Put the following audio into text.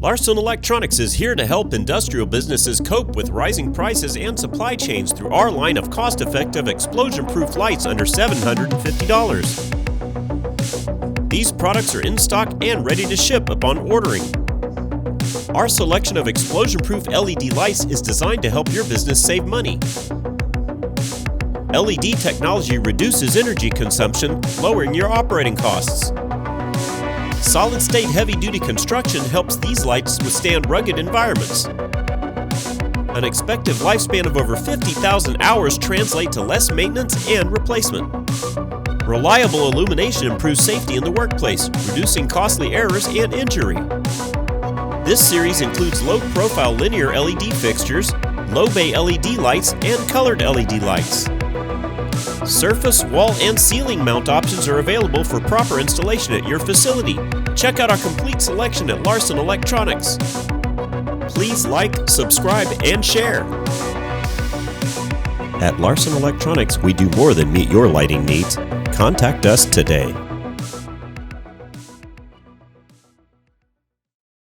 Larson Electronics is here to help industrial businesses cope with rising prices and supply chains through our line of cost-effective explosion-proof lights under $750. These products are in stock and ready to ship upon ordering. Our selection of explosion-proof LED lights is designed to help your business save money. LED technology reduces energy consumption, lowering your operating costs. Solid-state heavy-duty construction helps these lights withstand rugged environments. An expected lifespan of over 50,000 hours translates to less maintenance and replacement. Reliable illumination improves safety in the workplace, reducing costly errors and injury. This series includes low-profile linear LED fixtures, low-bay LED lights, and colored LED lights. Surface, wall, and ceiling mount options are available for proper installation at your facility. Check out our complete selection at Larson Electronics. Please like, subscribe, and share. At Larson Electronics, we do more than meet your lighting needs. Contact us today.